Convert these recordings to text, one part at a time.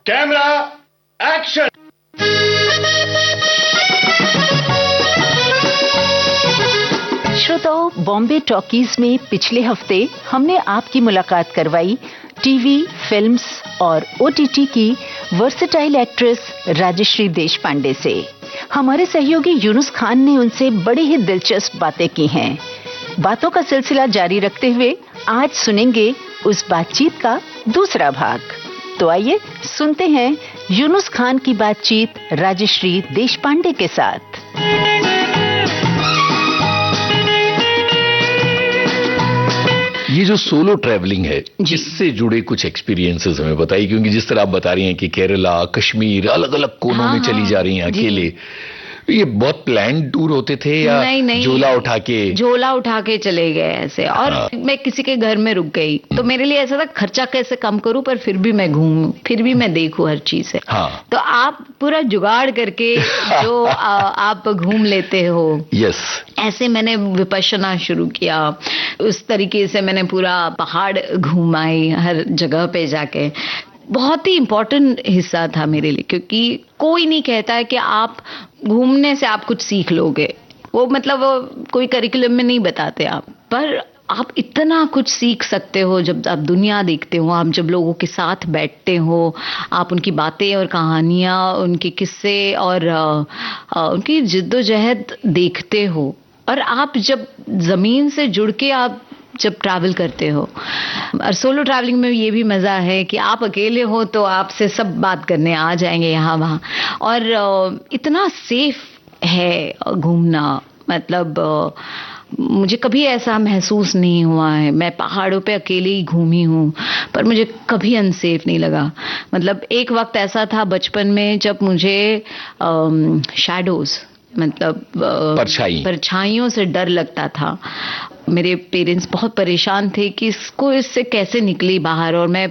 Camera action. श्रोताओं, Bombay talkies में पिछले हफ्ते हमने आपकी मुलाकात करवाई टीवी, फिल्म्स और ओटीटी की वर्सेटाइल एक्ट्रेस राजश्री देशपांडे से। हमारे सहयोगी यूनुस खान ने उनसे बड़ी ही दिलचस्प बातें की हैं। बातों का सिलसिला जारी रखते हुए आज सुनेंगे उस बातचीत का दूसरा भाग। तो आइए सुनते हैं यूनुस खान की बातचीत राजश्री देशपांडे के साथ। ये जो सोलो ट्रैवलिंग है, इससे जुड़े कुछ एक्सपीरियंसेस हमें बताइए, क्योंकि जिस तरह आप बता रही हैं कि केरला, कश्मीर, अलग अलग कोनों में चली जा रही हैं अकेले, ये बहुत प्लान टूर होते थे या नहीं, झोला उठा के चले गए ऐसे। और मैं किसी के घर में रुक गई तो मेरे लिए ऐसा था, खर्चा कैसे कम करूं पर फिर भी मैं घूमूं, फिर भी मैं देखूं हर चीज है। तो आप पूरा जुगाड़ करके जो आप घूम लेते हो। यस, ऐसे मैंने विपश्यना शुरू किया। उस तरीके से मैंने पूरा पहाड़ घूमाई हर जगह पे जाके। बहुत ही इम्पोर्टेंट हिस्सा था मेरे लिए, क्योंकि कोई नहीं कहता है कि आप घूमने से आप कुछ सीख लोगे। वो मतलब कोई करिकुलम में नहीं बताते आप, पर आप इतना कुछ सीख सकते हो जब आप दुनिया देखते हो, आप जब लोगों के साथ बैठते हो, आप उनकी बातें और कहानियाँ, उनके किस्से और उनकी जिद्दोजहद देखते हो। और आप जब जमीन से जुड़ के आप जब ट्रैवल करते हो, और सोलो ट्रैवलिंग में ये भी मज़ा है कि आप अकेले हो तो आपसे सब बात करने आ जाएंगे यहाँ वहाँ। और इतना सेफ है घूमना, मतलब मुझे कभी ऐसा महसूस नहीं हुआ है। मैं पहाड़ों पे अकेले ही घूमी हूँ पर मुझे कभी अनसेफ नहीं लगा। मतलब एक वक्त ऐसा था बचपन में जब मुझे शैडोज, मतलब परछाइयों से डर लगता था। मेरे पेरेंट्स बहुत परेशान थे कि इससे कैसे निकली बाहर, और मैं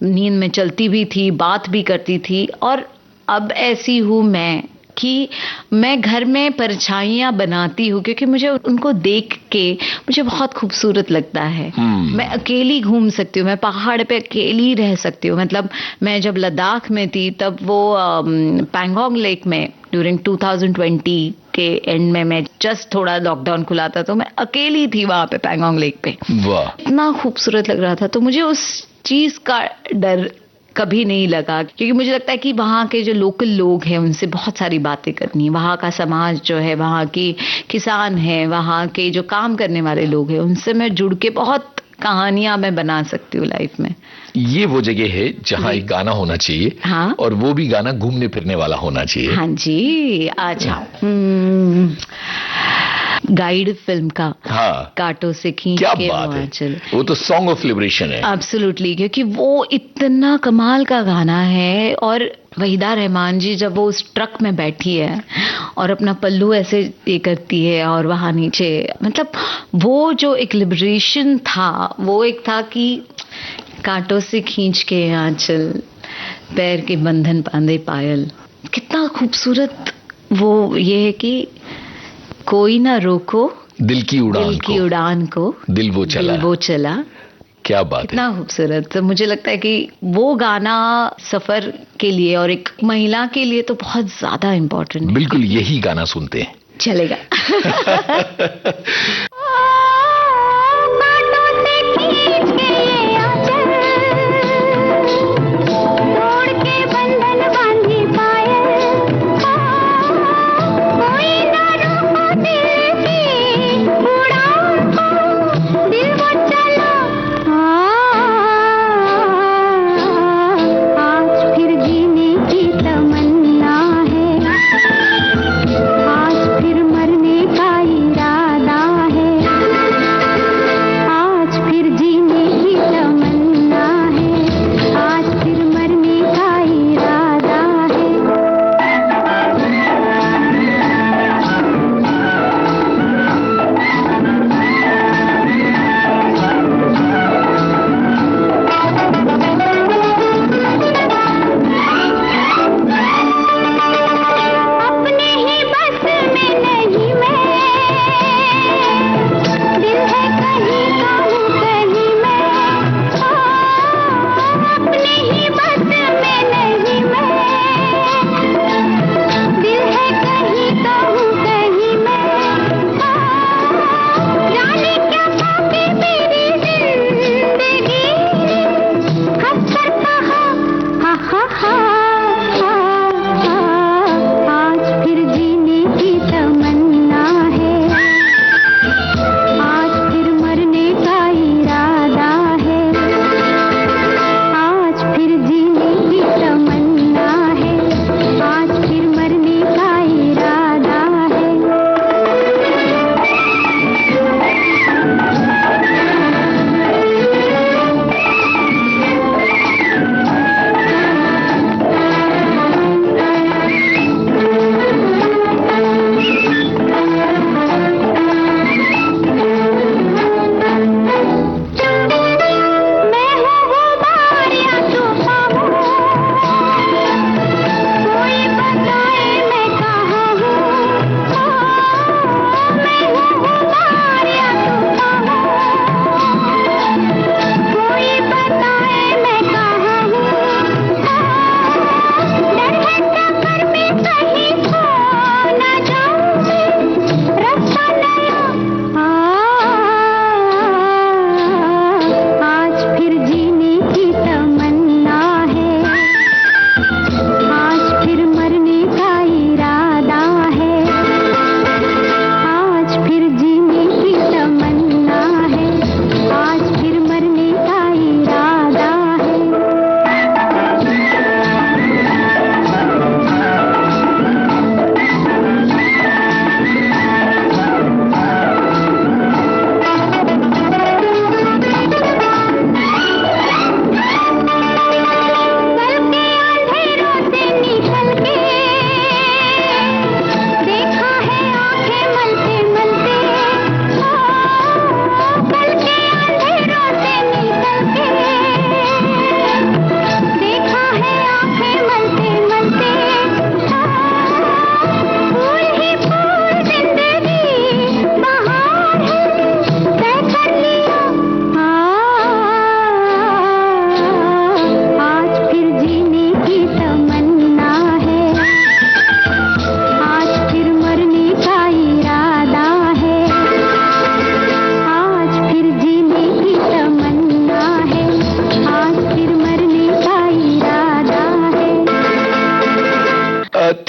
नींद में चलती भी थी, बात भी करती थी। और अब ऐसी हूँ मैं कि मैं घर में परछाइयाँ बनाती हूँ, क्योंकि मुझे उनको देख के मुझे बहुत खूबसूरत लगता है। मैं अकेली घूम सकती हूँ, मैं पहाड़ पे अकेली रह सकती हूँ। मतलब मैं जब लद्दाख में थी तब वो पैंगोंग लेक में ड्यूरिंग 2020 के एंड में, मैं जस्ट थोड़ा लॉकडाउन खुला था तो मैं अकेली थी वहां पे पैंगोंग लेक पे। वाह, इतना खूबसूरत लग रहा था। तो मुझे उस चीज का डर कभी नहीं लगा, क्योंकि मुझे लगता है कि वहाँ के जो लोकल लोग हैं उनसे बहुत सारी बातें करनी है। वहाँ का समाज जो है, वहाँ की किसान है, वहाँ के जो काम करने वाले लोग हैं, उनसे मैं जुड़ के बहुत कहानियां मैं बना सकती हूँ लाइफ में। ये वो जगह है जहाँ एक गाना होना चाहिए। हाँ? और वो भी गाना घूमने फिरने वाला होना चाहिए। हाँ जी, अच्छा। गाइड फिल्म का, हाँ, कांटों से खींच के हिमाचल, वो तो सॉन्ग ऑफ लिबरेशन है। एब्सोल्युटली, क्योंकि वो इतना कमाल का गाना है। और वहीदा रहमान जी जब वो उस ट्रक में बैठी है और अपना पल्लू ऐसे ये करती है और वहां नीचे, मतलब वो जो एक लिबरेशन था, वो एक था कि कांटों से खींच के आंचल, पैर के बंधन बांधे पायल। कितना खूबसूरत वो ये है कि कोई ना रोको दिल की उड़ान को, दिल वो चला। क्या बात है, कितना खूबसूरत। तो मुझे लगता है कि वो गाना सफर के लिए और एक महिला के लिए तो बहुत ज्यादा इम्पोर्टेंट है। बिल्कुल, यही गाना सुनते हैं, चलेगा। मरने का इरादा है।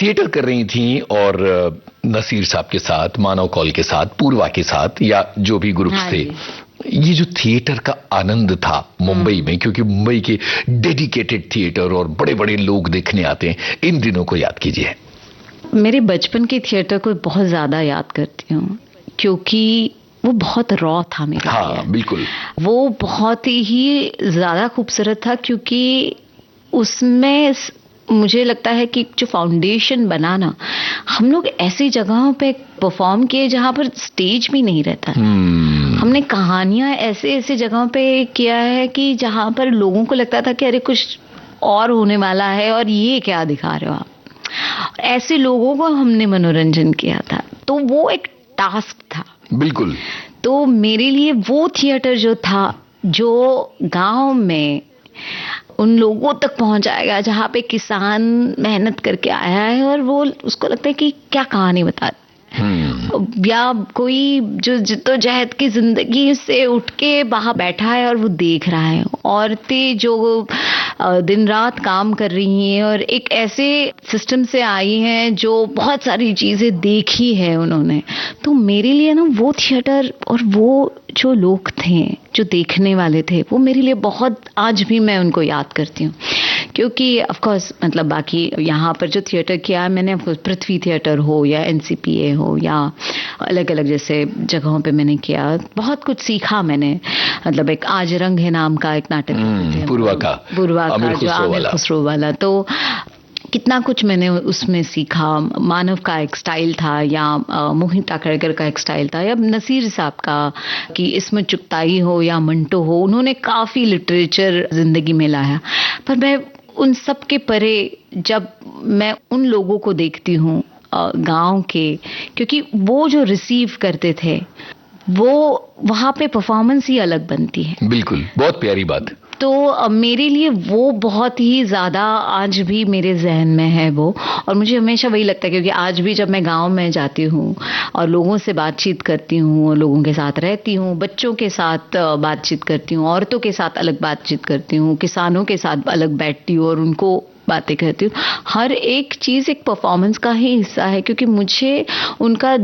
थिएटर कर रही थी और नसीर साहब के साथ, मानव कौल के साथ, पूर्वा के साथ या जो भी ग्रुप्स थे, ये जो थिएटर का आनंद था मुंबई में, क्योंकि मुंबई के डेडिकेटेड थिएटर और बड़े बड़े लोग देखने आते हैं, इन दिनों को याद कीजिए। मेरे बचपन के थिएटर को बहुत ज्यादा याद करती हूँ, क्योंकि वो बहुत रॉ था मेरे लिए। हाँ बिल्कुल, वो बहुत ही ज्यादा खूबसूरत था, क्योंकि उसमें मुझे लगता है कि जो फाउंडेशन बना ना, हम लोग ऐसी जगहों पे परफॉर्म किए जहां पर स्टेज भी नहीं रहता। हमने कहानियां ऐसे ऐसे जगहों पे किया है कि जहां पर लोगों को लगता था कि अरे कुछ और होने वाला है और ये क्या दिखा रहे हो आप। ऐसे लोगों को हमने मनोरंजन किया था, तो वो एक टास्क था। बिल्कुल। तो मेरे लिए वो थिएटर जो था, जो गांव में उन लोगों तक पहुंचाएगा जहां पे किसान मेहनत करके आया है और वो उसको लगता है कि क्या कहानी बता, या कोई जो जिद्दोजहद की जिंदगी से उठ के बाहर बैठा है और वो देख रहा है, औरतें जो दिन रात काम कर रही हैं और एक ऐसे सिस्टम से आई हैं जो बहुत सारी चीजें देखी है उन्होंने। तो मेरे लिए ना वो थिएटर और वो जो लोग थे जो देखने वाले थे, वो मेरे लिए बहुत, आज भी मैं उनको याद करती हूँ। क्योंकि ऑफ कोर्स मतलब बाकी यहाँ पर जो थिएटर किया मैंने, पृथ्वी थिएटर हो या एनसीपीए हो या अलग अलग जैसे जगहों पे मैंने किया, बहुत कुछ सीखा मैंने। मतलब एक आज रंग है नाम का एक नाटक, पूर्वा का जो आमिर खुसरो वाला, तो कितना कुछ मैंने उसमें सीखा। मानव का एक स्टाइल था, या मोहित टाकरकर का एक स्टाइल था, या नसीर साहब का कि इसमें चुगताई हो या मंटो हो, उन्होंने काफ़ी लिटरेचर जिंदगी में लाया। पर मैं उन सब के परे जब मैं उन लोगों को देखती हूँ गांव के, क्योंकि वो जो रिसीव करते थे, वो वहाँ पे परफॉर्मेंस ही अलग बनती है। बिल्कुल, बहुत प्यारी बात। तो मेरे लिए वो बहुत ही ज़्यादा आज भी मेरे जहन में है वो, और मुझे हमेशा वही लगता है, क्योंकि आज भी जब मैं गांव में जाती हूँ और लोगों से बातचीत करती हूँ, लोगों के साथ रहती हूँ, बच्चों के साथ बातचीत करती हूँ, औरतों के साथ अलग बातचीत करती हूँ, किसानों के साथ अलग बैठती हूँ और उनको बातें करती हूँ, हर एक चीज़ एक परफॉर्मेंस का ही हिस्सा है। क्योंकि मुझे उनका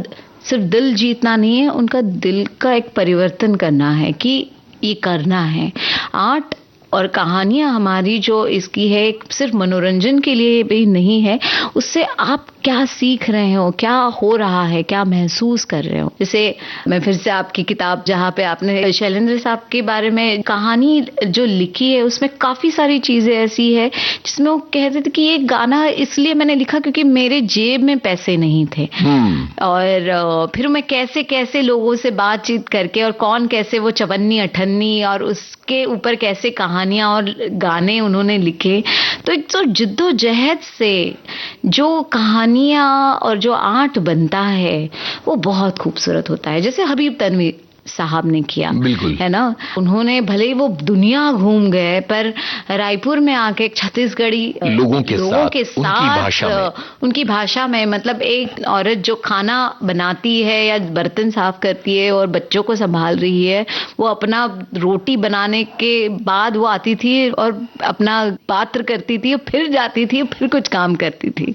सिर्फ दिल जीतना नहीं है, उनका दिल का एक परिवर्तन करना है कि ये करना है। आर्ट और कहानियां हमारी जो इसकी है, सिर्फ मनोरंजन के लिए भी नहीं है, उससे आप क्या सीख रहे हो, क्या हो रहा है, क्या महसूस कर रहे हो। जैसे मैं फिर से आपकी किताब जहाँ पे आपने शैलेंद्र साहब के बारे में कहानी जो लिखी है, उसमें काफ़ी सारी चीज़ें ऐसी है जिसमें वो कहते थे कि ये गाना इसलिए मैंने लिखा क्योंकि मेरे जेब में पैसे नहीं थे, और फिर मैं कैसे कैसे लोगों से बातचीत करके और कौन कैसे वो चवन्नी अठन्नी और उसके ऊपर कैसे कहानियां और गाने उन्होंने लिखे। तो एक तो जिद्दोजहद से जो कहानियां और जो आर्ट बनता है वो बहुत खूबसूरत होता है। जैसे हबीब तनवीर साहब ने किया, बिल्कुल है ना, उन्होंने भले ही वो दुनिया घूम गए, पर रायपुर में आके छत्तीसगढ़ी लोगों के साथ उनकी भाषा में, मतलब एक औरत जो खाना बनाती है या बर्तन साफ करती है और बच्चों को संभाल रही है, वो अपना रोटी बनाने के बाद वो आती थी और अपना पात्र करती थी और फिर जाती थी और फिर कुछ काम करती थी।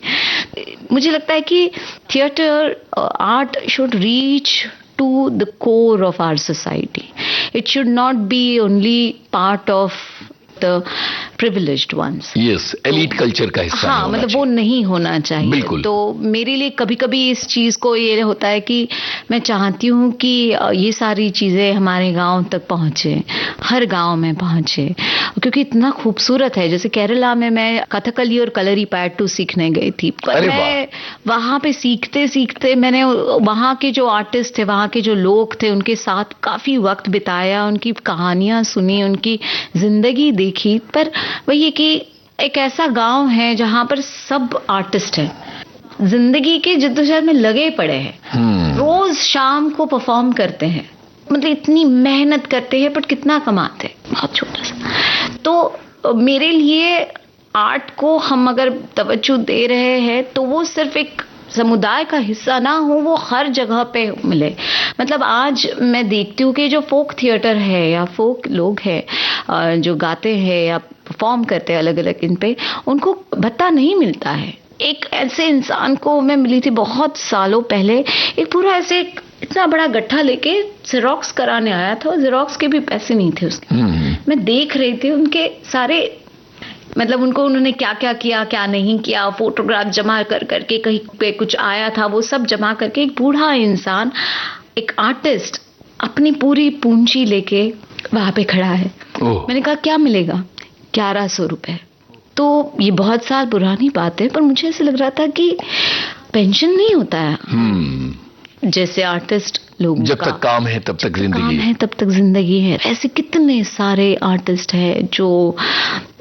मुझे लगता है कि theatre art should reach to the core of our society. It should not be only part of the privileged ones. Yes, elite culture का हिस्सा हाँ, मतलब वो नहीं होना चाहिए। बिल्कुल। तो मेरे लिए कभी कभी इस चीज़ को ये होता है कि मैं चाहती हूँ कि ये सारी चीज़ें हमारे गांव तक पहुँचे, हर गांव में पहुँचे, क्योंकि इतना खूबसूरत है। जैसे केरला में मैं कथकली और कलरीपयट्टू सीखने गई थी, पर मैं वहाँ पे सीखते सीखते मैंने वहाँ के जो आर्टिस्ट थे, वहाँ के जो लोग थे, उनके साथ काफ़ी वक्त बिताया, उनकी कहानियाँ सुनी, उनकी जिंदगी देखी। पर वही है कि एक ऐसा गांव है जहां पर सब आर्टिस्ट हैं, जिंदगी के जिद्दोजहद में लगे पड़े हैं, रोज शाम को परफॉर्म करते हैं, मतलब इतनी मेहनत करते हैं, पर कितना कमाते हैं, बहुत छोटा सा। तो मेरे लिए आर्ट को हम अगर तवज्जो दे रहे हैं तो वो सिर्फ एक समुदाय का हिस्सा ना हो, वो हर जगह पे मिले। मतलब आज मैं देखती हूँ कि जो फोक थिएटर है या फोक लोग हैं जो गाते हैं या परफॉर्म करते हैं अलग अलग इन पे, उनको भत्ता नहीं मिलता है। एक ऐसे इंसान को मैं मिली थी बहुत सालों पहले, एक पूरा ऐसे इतना बड़ा गट्ठा लेके जेरोक्स कराने आया था, और जेरोक्स के भी पैसे नहीं थे उसके। मैं देख रही थी उनके सारे, मतलब उनको उन्होंने क्या क्या किया, क्या नहीं किया, फोटोग्राफ जमा कर करके, कहीं पे कुछ आया था वो सब जमा करके, एक बूढ़ा इंसान, एक आर्टिस्ट अपनी पूरी पूंजी लेके वहां पे खड़ा है। मैंने कहा क्या मिलेगा? 1100 रुपए। तो ये बहुत साल पुरानी बात है, पर मुझे ऐसे लग रहा था कि पेंशन नहीं होता है जैसे आर्टिस्ट लोगों जब का, तक काम है तब तक जिंदगी काम है तब तक जिंदगी है। ऐसे कितने सारे आर्टिस्ट हैं जो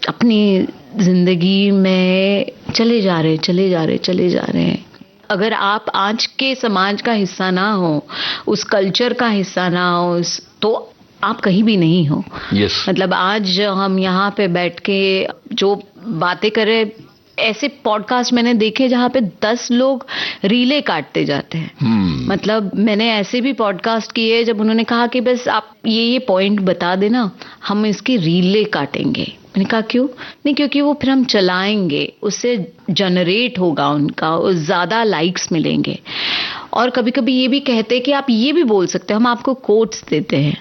अपनी जिंदगी में चले जा रहे हैं। अगर आप आज के समाज का हिस्सा ना हो, उस कल्चर का हिस्सा ना हो, तो आप कहीं भी नहीं हो। मतलब आज हम यहाँ पे बैठ के जो बातें करें, ऐसे पॉडकास्ट मैंने देखे जहाँ पे 10 लोग रीले काटते जाते हैं। मतलब मैंने ऐसे भी पॉडकास्ट किए जब उन्होंने कहा कि बस आप ये पॉइंट बता देना, हम इसकी रीले काटेंगे। मैंने कहा क्यों? नहीं, क्योंकि वो फिर हम चलाएंगे, उससे जनरेट होगा उनका, ज्यादा लाइक्स मिलेंगे। और कभी कभी ये भी कहते हैं कि आप ये भी बोल सकते हो, हम आपको कोट्स देते हैं,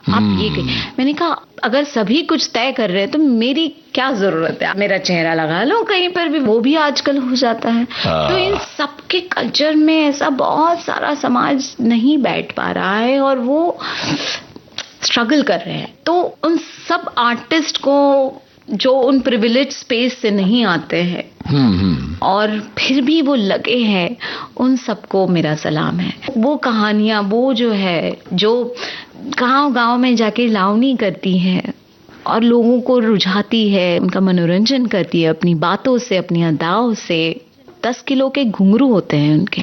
आप ये मैंने कहा अगर सभी कुछ तय कर रहे हैं तो मेरी क्या जरूरत है? मेरा चेहरा लगा लो कहीं पर भी, वो भी आजकल हो जाता है। तो इन सबके कल्चर में ऐसा बहुत सारा समाज नहीं बैठ पा रहा है और वो स्ट्रगल कर रहे हैं। तो उन सब आर्टिस्ट को जो उन प्रिविलेज स्पेस से नहीं आते हैं और फिर भी वो लगे हैं, उन सबको मेरा सलाम है। वो कहानियां, वो जो है, जो गांव-गांव में जाके लावनी करती है और लोगों को रुझाती है, उनका मनोरंजन करती है अपनी बातों से, अपनी अदाओं से। 10 किलो के घुंघरू होते हैं उनके,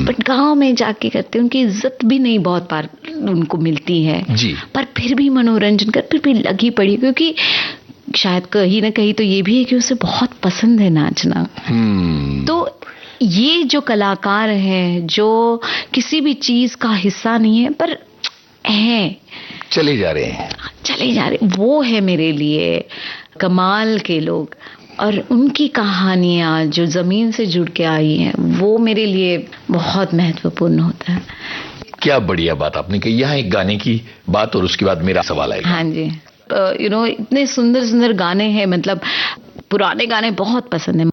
बट गांव में जाके करते हैं, उनकी इज्जत भी नहीं बहुत बार उनको मिलती है जी। पर फिर भी मनोरंजन कर, फिर भी लगी पड़ी, क्योंकि शायद कहीं ना कहीं तो ये भी है कि उसे बहुत पसंद है नाचना। तो ये जो कलाकार हैं जो किसी भी चीज का हिस्सा नहीं है पर हैं, चले जा रहे, वो है मेरे लिए कमाल के लोग। और उनकी कहानियां जो जमीन से जुड़ के आई हैं, वो मेरे लिए बहुत महत्वपूर्ण होता है। क्या बढ़िया बात आपने कही। यहाँ एक गाने की बात और उसके बाद मेरा सवाल आएगा। हाँ जी, इतने सुंदर सुंदर गाने हैं, मतलब पुराने गाने बहुत पसंद है।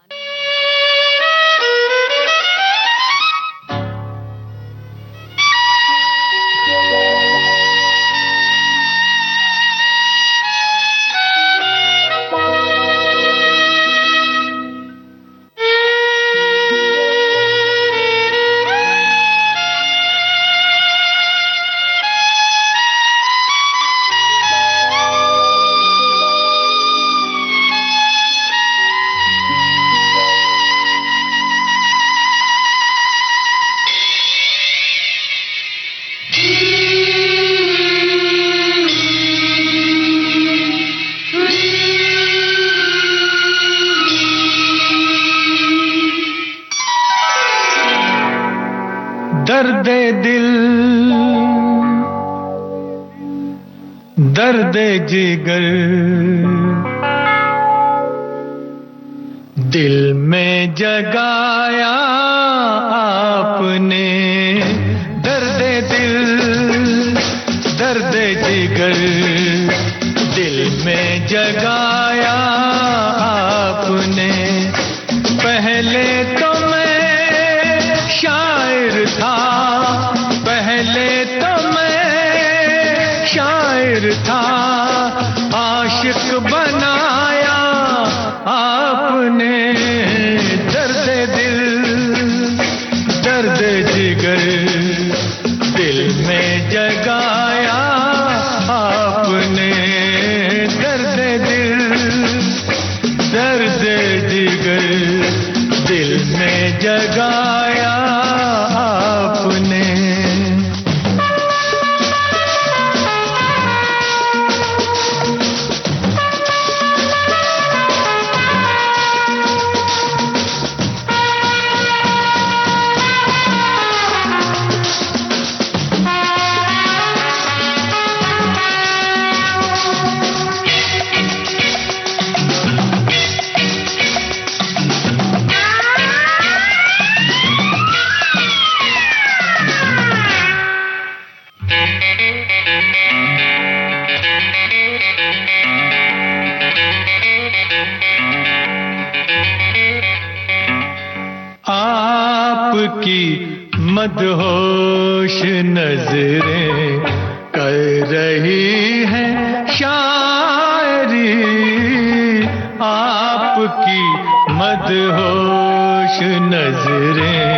दर्दे दिल, दर्दे जिगर, दिल में जगाया आपने। दर्दे दिल, दर्दे जिगर, दिल में जगाया आपने। पहले तो मैं शायर था, पहले तो मैं शायर था, आशिक बनाया आपने। दर्द दिल, दर्द जिगर, दिल में जगाया आपने। दर्द दिल, दर्द जिगर, दिल में जगाया आपने। आपकी मदहोश नजरें कर रही हैं शायरी, आपकी मदहोश नजरें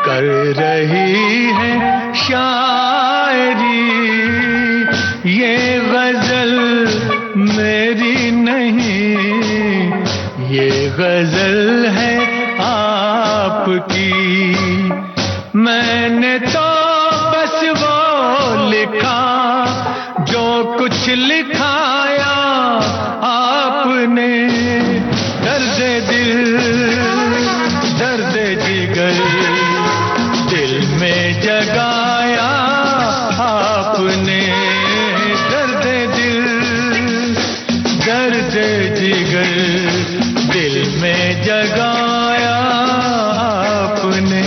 कर रही हैं शायरी। ये गजल मेरी नहीं, ये गजल है आपकी। मैंने तो बस वो लिखा जो कुछ लिखाया आपने। दर्द दिल दर्द जिगर दिल में जगाया आपने। दर्द दिल दर्द जिगर दिल में जगाया आपने।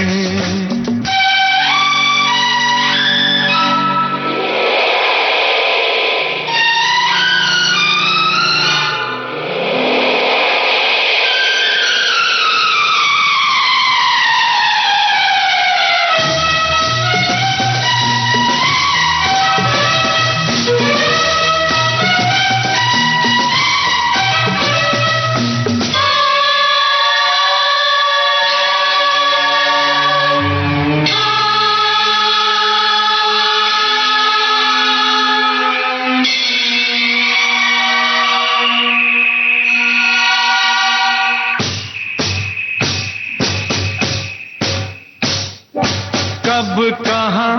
कब कहाँ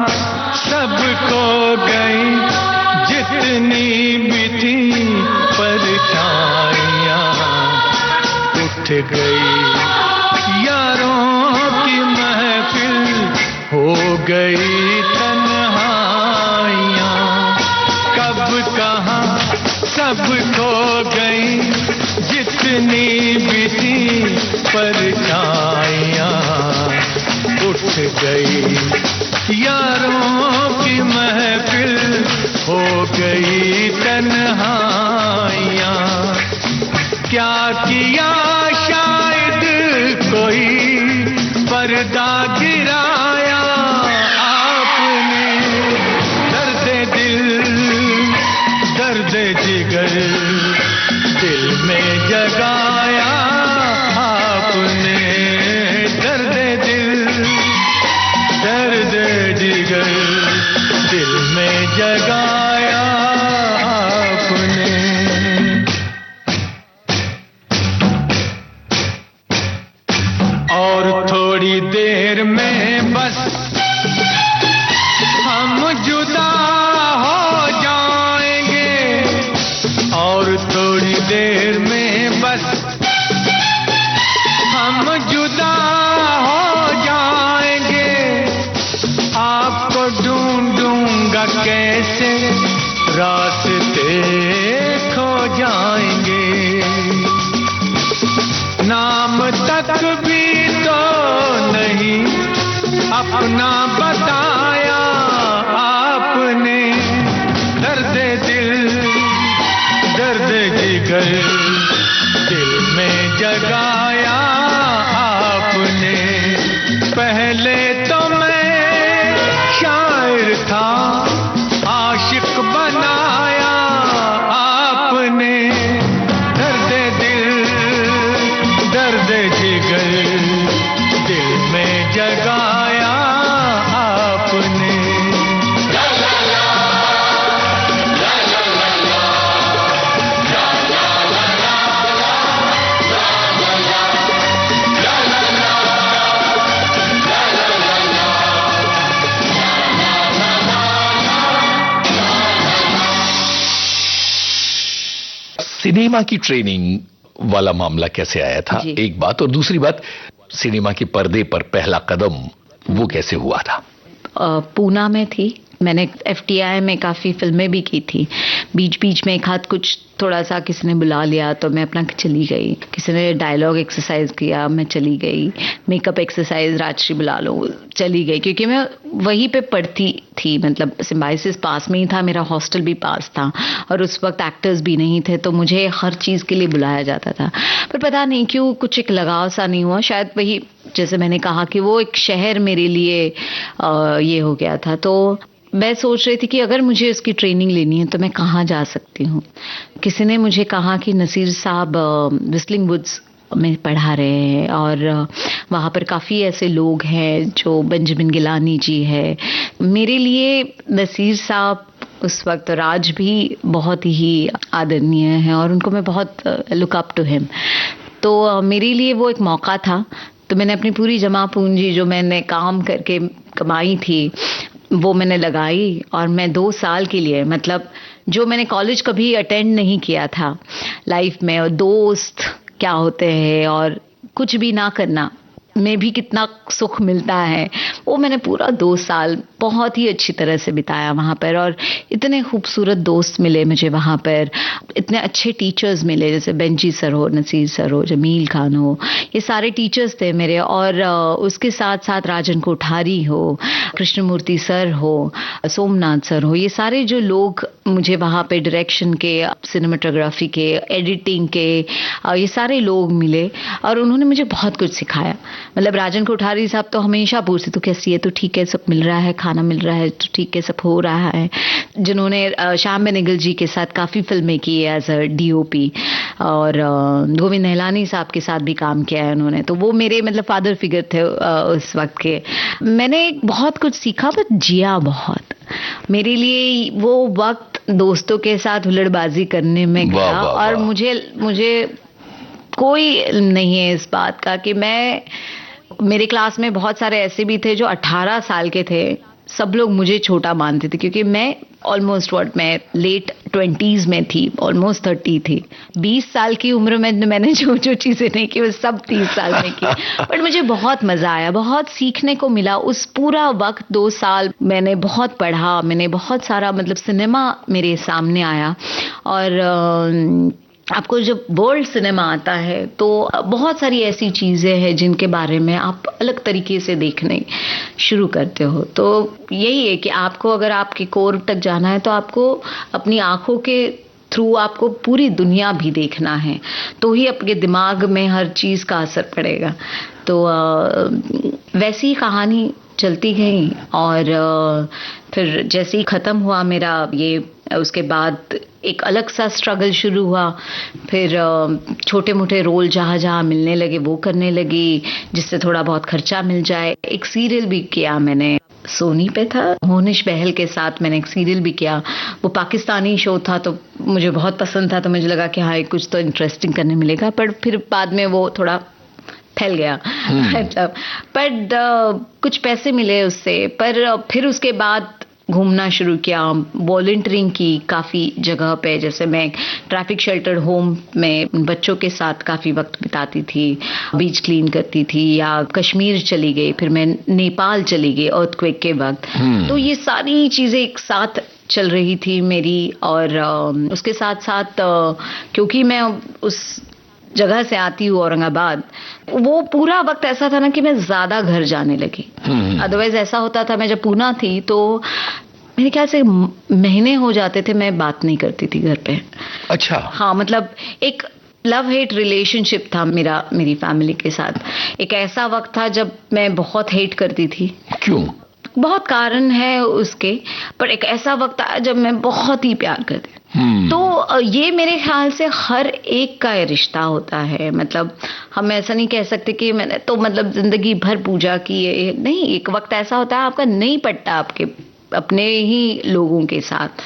सब खो गई जितनी भी थी परछाइयाँ, उठ गई यारों की महफिल, हो गई तन्हाइयाँ। कब कहाँ सब खो गई जितनी भी थी परछाइयाँ, उठ गई यारों की महफिल, हो गई तन्हाइयाँ। क्या किया शायद कोई पर्दा गिराया आपने। दर्द दिल दर्द जिगर दिल में जगाया आपने। दर्द दिल दर्द जिगर दिल में जगाया आपने। और थोड़ी देर में बस हम जुदा हो जाएंगे, और थोड़ी देर में बस हम जुदा हो जाएंगे। आपको ढूंढूंगा कैसे रास्ते खो जाएंगे। नाम तक भी तो नहीं अपना बताया आपने। दर्द दिल दर्द जिगर दिल में जगाया आपने। पहले तो मैं शायर था, आशिक बनाया आपने। दर्द दिल दर्द जिगर दिल में जगाया आपने। सिनेमा की ट्रेनिंग वाला मामला कैसे आया था, एक बात, और दूसरी बात सिनेमा के पर्दे पर पहला कदम वो कैसे हुआ था? पूना में थी, मैंने FTI में काफ़ी फिल्में भी की थी। बीच बीच में एक हाथ कुछ थोड़ा सा किसी ने बुला लिया तो मैं अपना चली गई, किसी ने डायलॉग एक्सरसाइज किया मैं चली गई, मेकअप एक्सरसाइज राजश्री बुला लो चली गई, क्योंकि मैं वहीं पे पढ़ती थी, मतलब सिम्बायोसिस पास में ही था, मेरा हॉस्टल भी पास था और उस वक्त एक्टर्स भी नहीं थे तो मुझे हर चीज़ के लिए बुलाया जाता था। पर पता नहीं क्यों कुछ एक लगाव सा नहीं हुआ, शायद वही जैसे मैंने कहा कि वो एक शहर मेरे लिए ये हो गया था। तो मैं सोच रही थी कि अगर मुझे इसकी ट्रेनिंग लेनी है तो मैं कहाँ जा सकती हूँ। किसी ने मुझे कहा कि नसीर साहब व्हिस्लिंग वुड्स में पढ़ा रहे हैं और वहाँ पर काफ़ी ऐसे लोग हैं जो बेंजामिन गिलानी जी है। मेरे लिए नसीर साहब उस वक्त राज भी बहुत ही आदरणीय हैं और उनको मैं बहुत लुक अप टू हिम। तो मेरे लिए वो एक मौका था। तो मैंने अपनी पूरी जमा पूंजी जो मैंने काम करके कमाई थी वो मैंने लगाई और मैं 2 साल के लिए, मतलब जो मैंने कॉलेज कभी अटेंड नहीं किया था लाइफ में, और दोस्त क्या होते हैं और कुछ भी ना करना में भी कितना सुख मिलता है, वो मैंने पूरा 2 साल बहुत ही अच्छी तरह से बिताया वहाँ पर। और इतने खूबसूरत दोस्त मिले मुझे वहाँ पर, इतने अच्छे टीचर्स मिले, जैसे बेंजी सर हो, नसीर सर हो, जमील खान हो, ये सारे टीचर्स थे मेरे। और उसके साथ साथ राजन कोठारी हो, कृष्णमूर्ति सर हो, सोमनाथ सर हो, ये सारे जो लोग मुझे वहाँ पे डायरेक्शन के, सिनेमाटोग्राफी के, एडिटिंग के, ये सारे लोग मिले और उन्होंने मुझे बहुत कुछ सिखाया। मतलब राजन कोठारी साहब तो हमेशा पूछते तू कैसी है, तो ठीक है, सब मिल रहा है, खाना मिल रहा है, तो ठीक है, सब हो रहा है। जिन्होंने श्याम बेनेगल जी के साथ काफ़ी फिल्में की एज अ डीओपी, और गोविंद नहलानी साहब के साथ भी काम किया है उन्होंने, तो वो मेरे मतलब फादर फिगर थे उस वक्त के। मैंने बहुत कुछ सीखा, बट जिया बहुत। मेरे लिए वो वक्त दोस्तों के साथ हुल्लड़बाजी करने में गया और मुझे कोई नहीं है इस बात का कि मेरे क्लास में बहुत सारे ऐसे भी थे जो 18 साल के थे, सब लोग मुझे छोटा मानते थे क्योंकि मैं मैं लेट 20s में थी, ऑलमोस्ट 30 थी। 20 साल की उम्र में मैंने जो जो चीज़ें नहीं की वो सब 30 साल में की। बट मुझे बहुत मज़ा आया, बहुत सीखने को मिला उस पूरा वक्त। 2 साल मैंने बहुत पढ़ा, मैंने बहुत सारा, मतलब सिनेमा मेरे सामने आया। और आपको जब वर्ल्ड सिनेमा आता है तो बहुत सारी ऐसी चीज़ें हैं जिनके बारे में आप अलग तरीके से देखने शुरू करते हो। तो यही है कि आपको अगर आपके कोर तक जाना है तो आपको अपनी आंखों के थ्रू आपको पूरी दुनिया भी देखना है, तो ही आपके दिमाग में हर चीज़ का असर पड़ेगा। तो वैसी कहानी चलती गई और फिर जैसे ही ख़त्म हुआ मेरा ये, उसके बाद एक अलग सा स्ट्रगल शुरू हुआ। फिर छोटे मोटे रोल जहाँ जहाँ मिलने लगे वो करने लगी, जिससे थोड़ा बहुत खर्चा मिल जाए। एक सीरियल भी किया मैंने, सोनी पे था, मोनिश बहल के साथ मैंने एक सीरियल भी किया। वो पाकिस्तानी शो था तो मुझे बहुत पसंद था, तो मुझे लगा कि हाँ कुछ तो इंटरेस्टिंग करने मिलेगा। पर फिर बाद में वो थोड़ा फैल गया मतलब, पर कुछ पैसे मिले उससे। पर फिर उसके बाद घूमना शुरू किया, वॉलंटियरिंग की काफ़ी जगह पे। जैसे मैं ट्रैफिक शेल्टर होम में बच्चों के साथ काफ़ी वक्त बिताती थी, बीच क्लीन करती थी, या कश्मीर चली गई, फिर मैं नेपाल चली गई अर्थक्वेक के वक्त। तो ये सारी चीज़ें एक साथ चल रही थी मेरी। और उसके साथ साथ क्योंकि मैं उस जगह से आती हूँ औरंगाबाद, वो पूरा वक्त ऐसा था ना कि मैं ज़्यादा घर जाने लगी। अदरवाइज ऐसा होता था, मैं जब पूना थी तो मेरे ख्याल से महीने हो जाते थे मैं बात नहीं करती थी घर पे। अच्छा। हाँ, मतलब एक लव हेट रिलेशनशिप था मेरी फैमिली के साथ। एक ऐसा वक्त था जब मैं बहुत हेट करती थी। क्यों? बहुत कारण है उसके, पर एक ऐसा वक्त आया जब मैं बहुत ही प्यार करती। तो ये मेरे ख्याल से हर एक का रिश्ता होता है। मतलब हम ऐसा नहीं कह सकते कि मैंने तो मतलब जिंदगी भर पूजा की है, नहीं। एक वक्त ऐसा होता है आपका नहीं पटता आपके अपने ही लोगों के साथ,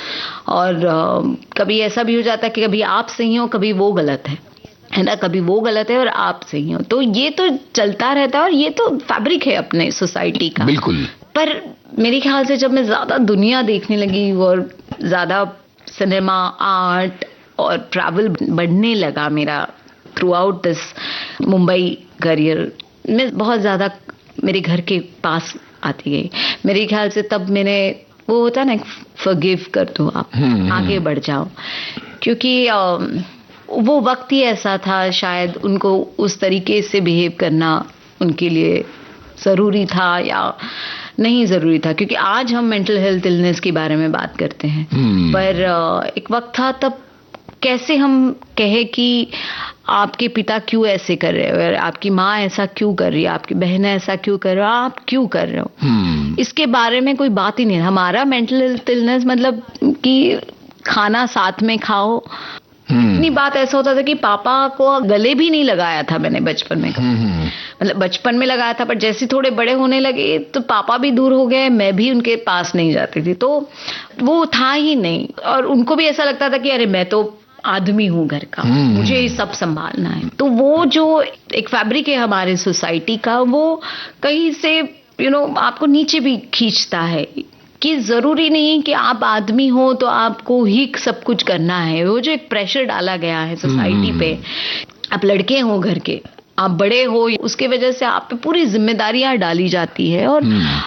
और कभी ऐसा भी हो जाता है कि कभी आप सही हो, कभी वो गलत है ना, कभी वो गलत है और आप सही हो। तो ये तो चलता रहता है और ये तो फैब्रिक है अपने सोसाइटी का। बिल्कुल। पर मेरे ख्याल से जब मैं ज़्यादा दुनिया देखने लगी और ज़्यादा सिनेमा, आर्ट और ट्रैवल बढ़ने लगा मेरा through out this Mumbai career, मैं बहुत ज़्यादा मेरे घर के पास आती गई। मेरे ख्याल से तब मैंने, वो होता ना, फॉरगिव कर दो आप, आगे बढ़ जाओ। क्योंकि वो वक्त ही ऐसा था, शायद उनको उस तरीके से बिहेव करना उनके लिए ज़रूरी था या नहीं ज़रूरी था। क्योंकि आज हम मेंटल हेल्थ इलनेस के बारे में बात करते हैं, पर एक वक्त था तब कैसे हम कहे कि आपके पिता क्यों ऐसे कर रहे हो, आपकी माँ ऐसा क्यों कर रही है, आपकी बहन ऐसा क्यों कर रहे हो, आप क्यों कर रहे हो, इसके बारे में कोई बात ही नहीं। हमारा मेंटल हेल्थ इलनेस मतलब कि खाना साथ में खाओ, इतनी बात ऐसा होता था कि पापा को गले भी नहीं लगाया था मैंने बचपन में। मतलब बचपन में लगाया था, पर जैसे थोड़े बड़े होने लगे तो पापा भी दूर हो गए, मैं भी उनके पास नहीं जाती थी, तो वो था ही नहीं। और उनको भी ऐसा लगता था कि अरे मैं तो आदमी हूँ घर का, मुझे ये सब संभालना है। तो वो जो एक फैब्रिक है हमारे सोसाइटी का, वो कहीं से आपको नीचे भी खींचता है कि जरूरी नहीं कि आप आदमी हो तो आपको ही सब कुछ करना है। वो जो एक प्रेशर डाला गया है सोसाइटी पे, आप लड़के हो घर के, आप बड़े हो, उसके वजह से आप पे पूरी जिम्मेदारियां डाली जाती है और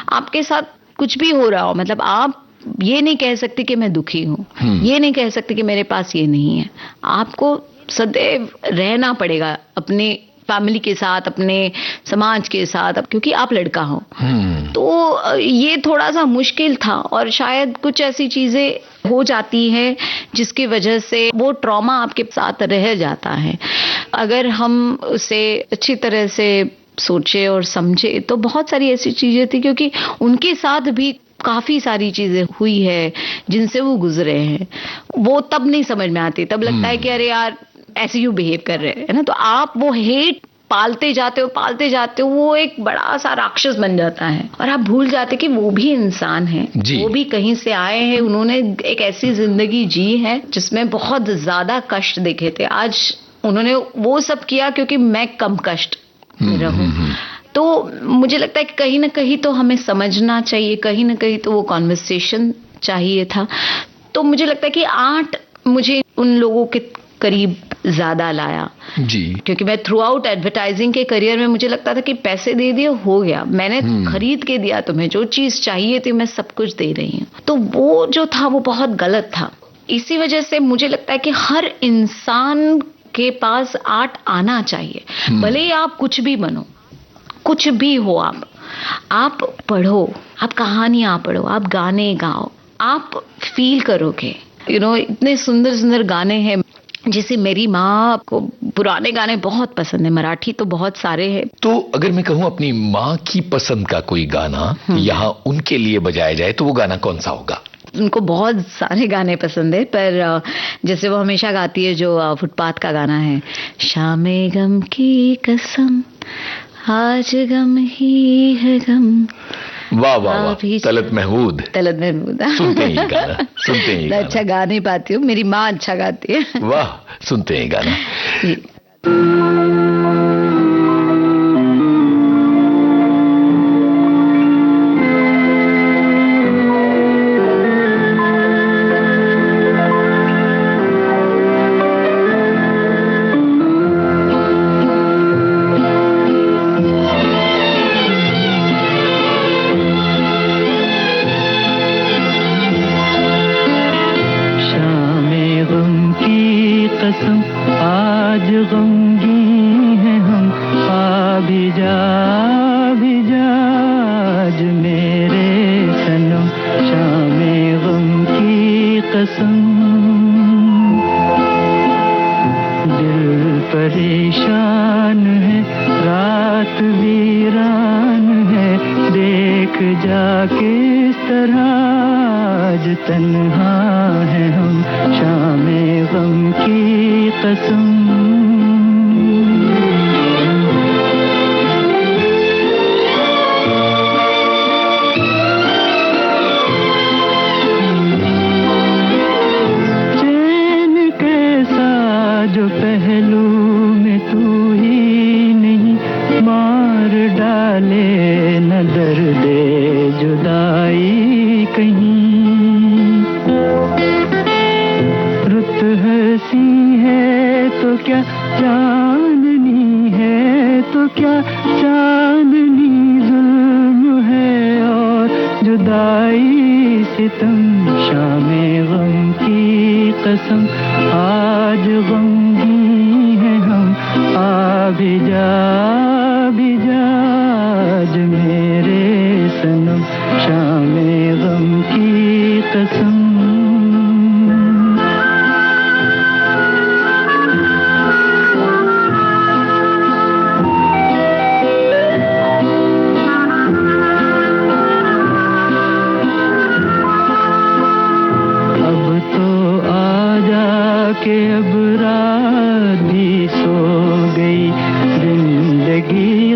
आपके साथ कुछ भी हो रहा हो, मतलब आप ये नहीं कह सकते कि मैं दुखी हूँ, ये नहीं कह सकते कि मेरे पास ये नहीं है। आपको सदैव रहना पड़ेगा अपने फैमिली के साथ, अपने समाज के साथ, क्योंकि आप लड़का हो। तो ये थोड़ा सा मुश्किल था और शायद कुछ ऐसी चीजें हो जाती है जिसकी वजह से वो ट्रॉमा आपके साथ रह जाता है। अगर हम उसे अच्छी तरह से सोचे और समझे तो बहुत सारी ऐसी चीजें थी, क्योंकि उनके साथ भी काफी सारी चीजें हुई है जिनसे वो गुजरे हैं। वो तब नहीं समझ में आती, तब लगता है कि अरे यार ऐसे यू बिहेव कर रहे हैं, है ना। तो आप वो हेट पालते जाते हो, वो एक बड़ा सा राक्षस बन जाता है और आप भूल जाते कि वो भी इंसान है, वो भी कहीं से आए हैं, उन्होंने एक ऐसी जिंदगी जी है जिसमें बहुत ज्यादा कष्ट देखे थे। आज उन्होंने वो सब किया क्योंकि मैं कम कष्ट में रहूं। तो मुझे लगता है कि कहीं ना कहीं तो हमें समझना चाहिए, कहीं ना कहीं तो वो कॉन्वर्सेशन चाहिए था। तो मुझे लगता है कि आर्ट मुझे उन लोगों के करीब ज्यादा लाया जी, क्योंकि मैं थ्रू आउट एडवर्टाइजिंग के करियर में मुझे लगता था कि पैसे दे दिए हो गया, मैंने खरीद के दिया, तुम्हें जो चीज चाहिए थी मैं सब कुछ दे रही हूँ। तो वो जो था वो बहुत गलत था। इसी वजह से मुझे लगता है कि हर इंसान के पास आर्ट आना चाहिए, भले ही आप कुछ भी बनो, कुछ भी हो, आप पढ़ो, आप कहानियां पढ़ो, आप गाने गाओ, आप फील करोगे। इतने सुंदर सुंदर गाने हैं, जैसे मेरी माँ को पुराने गाने बहुत पसंद है, मराठी तो बहुत सारे हैं। तो अगर मैं कहूँ अपनी माँ की पसंद का कोई गाना यहाँ उनके लिए बजाया जाए तो वो गाना कौन सा होगा? उनको बहुत सारे गाने पसंद है, पर जैसे वो हमेशा गाती है जो फुटपाथ का गाना है, शामे गम की कसम आज गम ही है गम। वाह वाह वाह, तलत महमूद। सुनते ही गाना, सुनते ही गाना। अच्छा गा नहीं पाती हूँ, मेरी माँ अच्छा गाती है। वाह, सुनते ही गाना। आज गमगीन है हम, आ भी जा आज मेरे सनम, शामे गम की कसम। दिल परेशान है, रात वीरान है, देख जा किस तरह आज तन्हा है हम, शामे गम की कसम। चैन कैसा जो पहलू में तू ही नहीं, मार डाले न दर्दे जुदाई कहीं। रुत हंसी है तो क्या चांदनी है तो क्या, चांदनी जुल्म है और जुदाई सितम, शामे गम की कसम आज गमगीन है हम, आ भी जा आज मेरे सनम, शामे गम की कसम।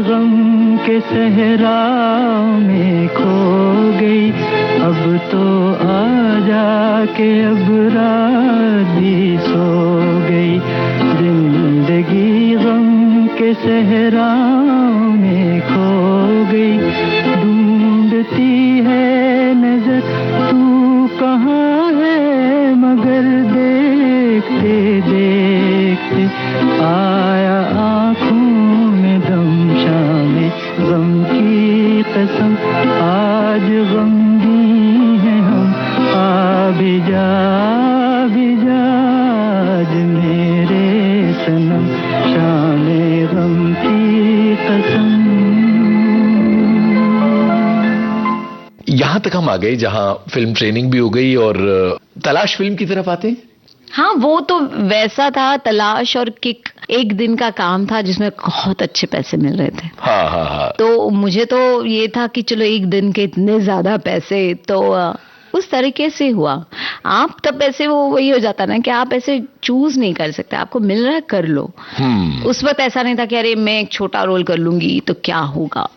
गम के सहरा में खो गई, अब तो आ जाके अब रात भी सो गई। जिंदगी गम के सहरा में खो गई, ढूंढती है नजर तू कहाँ है, मगर देखते देखते आया आँखों में दम। शामे गम की कसम आज गमगीन हैं हम, आ भी जा आज मेरे सनम, शामे गम की कसम। यहां तक हम आ गए जहां फिल्म ट्रेनिंग भी हो गई और तलाश फिल्म की तरफ आते हैं। हाँ, वो तो वैसा था। तलाश और किक एक दिन का काम था जिसमें बहुत अच्छे पैसे मिल रहे थे। हाँ हाँ हाँ। तो मुझे तो ये था कि चलो एक दिन के इतने ज्यादा पैसे, तो उस तरीके से हुआ। आप तब ऐसे वो वही हो जाता ना कि आप ऐसे चूज नहीं कर सकते, आपको मिल रहा है कर लो। उस वक्त ऐसा नहीं था कि अरे मैं एक छोटा रोल कर लूंगी तो क्या होगा।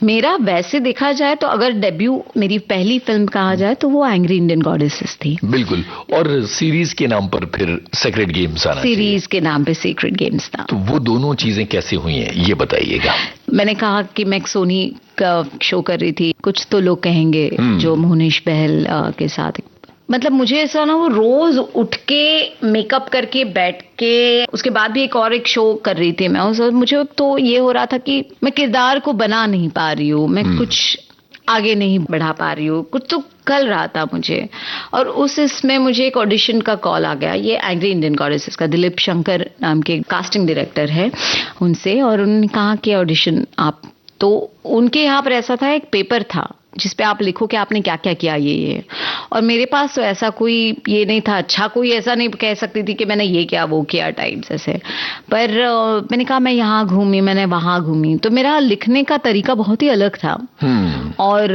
मेरा वैसे देखा जाए तो अगर डेब्यू मेरी पहली फिल्म कहा जाए तो वो एंग्री इंडियन गॉडेसेस थी। बिल्कुल। और सीरीज के नाम पर फिर सेक्रेड गेम्स आना चाहिए। सीरीज के नाम पे सीक्रेट गेम्स था। तो वो दोनों चीजें कैसे हुई हैं ये बताइएगा। मैंने कहा कि मैं सोनी का शो कर रही थी, कुछ तो लोग कहेंगे, जो मोहनीश बहल के साथ। मतलब मुझे ऐसा ना, वो रोज उठ के मेकअप करके बैठ के उसके बाद भी एक शो कर रही थी मैं। और मुझे तो ये हो रहा था कि मैं किरदार को बना नहीं पा रही हूँ, मैं कुछ आगे नहीं बढ़ा पा रही हूँ, कुछ तो कल रहा था मुझे। और इसमें मुझे एक ऑडिशन का कॉल आ गया, ये एंग्री इंडियन गॉडेसेस का दिलीप शंकर नाम के कास्टिंग डायरेक्टर है उनसे। और उन्होंने कहा कि ऑडिशन आप, तो उनके यहाँ पर ऐसा था, एक पेपर था जिसपे आप लिखो कि आपने क्या क्या किया ये। और मेरे पास तो ऐसा कोई ये नहीं था, अच्छा कोई ऐसा नहीं कह सकती थी कि मैंने ये किया वो किया टाइप्स ऐसे। पर मैंने कहा मैं यहाँ घूमी, मैंने वहां घूमी, तो मेरा लिखने का तरीका बहुत ही अलग था। और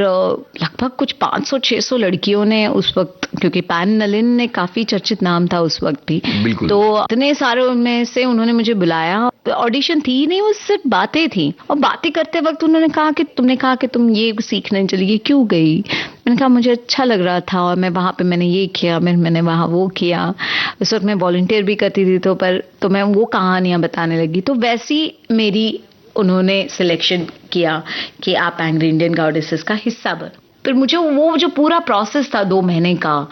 लगभग कुछ 500-600 लड़कियों ने उस वक्त, क्योंकि पैन नलिन ने काफी चर्चित नाम था उस वक्त भी, तो इतने सारे में से उन्होंने मुझे बुलाया। ऑडिशन थी नहीं, वो सिर्फ बातें थी। और बातें करते वक्त उन्होंने कहा कि तुमने कहा कि तुम ये सीखने चली गई, क्यों गई? मैंने कहा मुझे अच्छा लग रहा था और मैं वहां पे मैंने ये किया, मैंने वहां वो किया। उस वक्त मैं वॉलंटियर भी करती थी, तो मैं वो कहानियां बताने लगी। तो वैसी मेरी उन्होंने सिलेक्शन किया कि आप एंग्री इंडियन गॉडेसेस का हिस्सा बनो। फिर मुझे वो जो पूरा प्रोसेस था 2 महीने का,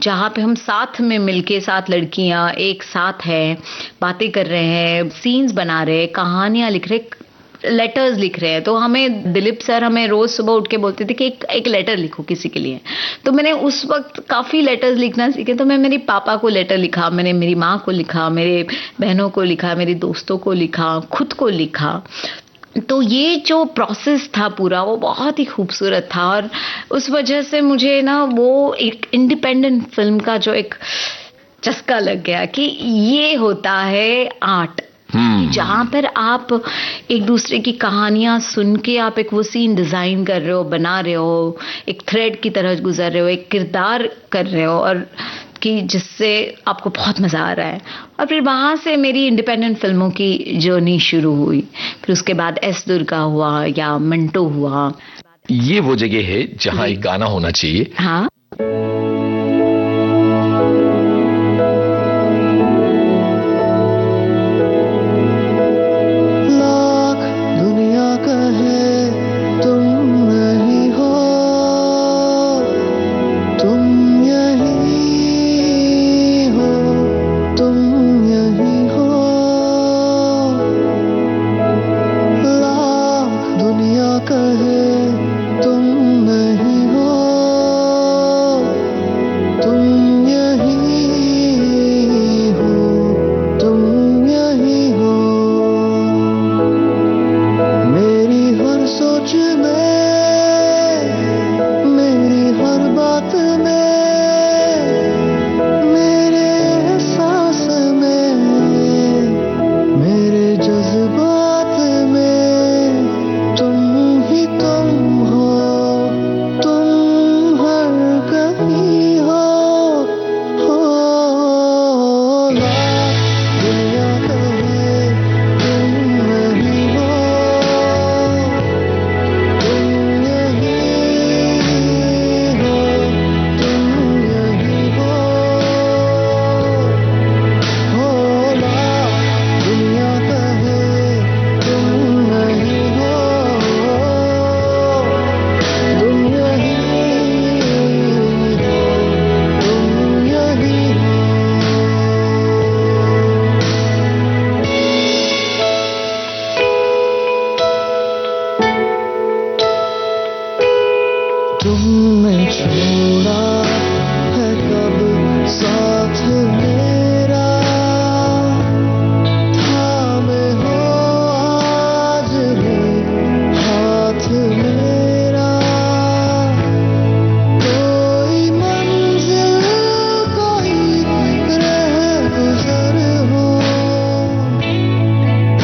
जहाँ पे हम साथ में मिलके 7 लड़कियां एक साथ हैं, बातें कर रहे हैं, सीन्स बना रहे हैं, कहानियां लिख रहे, लेटर्स लिख रहे हैं। तो हमें दिलीप सर हमें रोज सुबह उठ के बोलते थे कि एक लेटर लिखो किसी के लिए। तो मैंने उस वक्त काफी लेटर्स लिखना सीखे। तो मैं मेरे पापा को लेटर लिखा, मैंने मेरी माँ को लिखा, मेरे बहनों को लिखा, मेरी दोस्तों को लिखा, खुद को लिखा। तो ये जो प्रोसेस था पूरा, वो बहुत ही खूबसूरत था। और उस वजह से मुझे ना वो एक इंडिपेंडेंट फिल्म का जो एक चस्का लग गया कि ये होता है आर्ट, जहां पर आप एक दूसरे की कहानियां सुन के आप एक वो सीन डिजाइन कर रहे हो, बना रहे हो, एक थ्रेड की तरह गुजर रहे हो, एक किरदार कर रहे हो, और कि जिससे आपको बहुत मजा आ रहा है। और फिर वहां से मेरी इंडिपेंडेंट फिल्मों की जर्नी शुरू हुई। फिर उसके बाद एस दुर्गा हुआ या मंटो हुआ। ये वो जगह है जहां एक गाना होना चाहिए। हाँ, छोड़ा है कब साथ मेरा, थामे हो आज भी हाथ मेरा, कोई मंजिल कोई रह गुजर हो,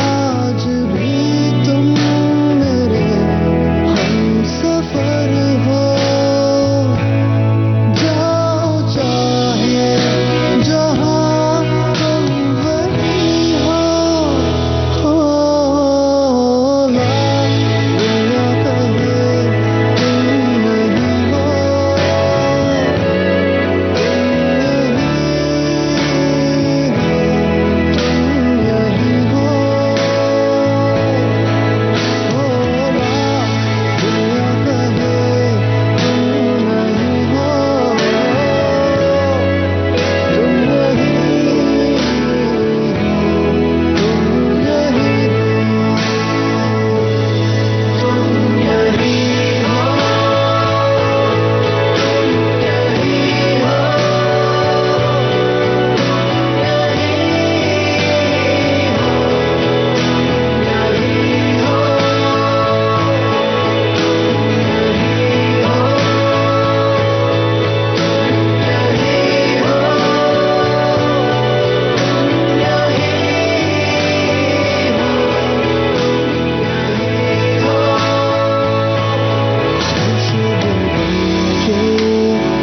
आज भी तुम मेरे हमसफर हो, जाओ चाहे जहाँ तुम वहीं हो ना दुनिया कहे तुम नहीं हो,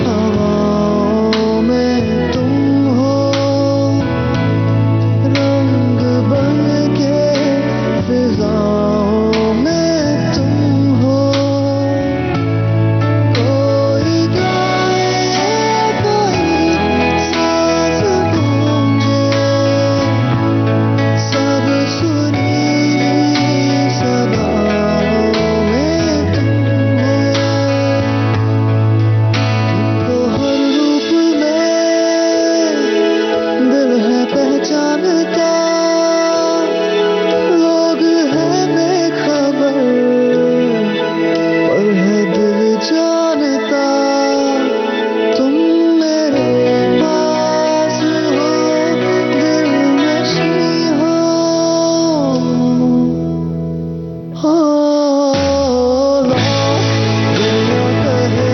हवाओं में तुम हो, रंग बन के फिजाओं में तुम हो, कोई गाए कोई साथ गूंजे, सब सुरीली सदाओं में तुम हो, हर रूप में दिल है पहचानता, लोग हैं बेखबर पर है दिल जानता, तुम मेरे पास हो, दिल नशी हो ना दुनिया कहे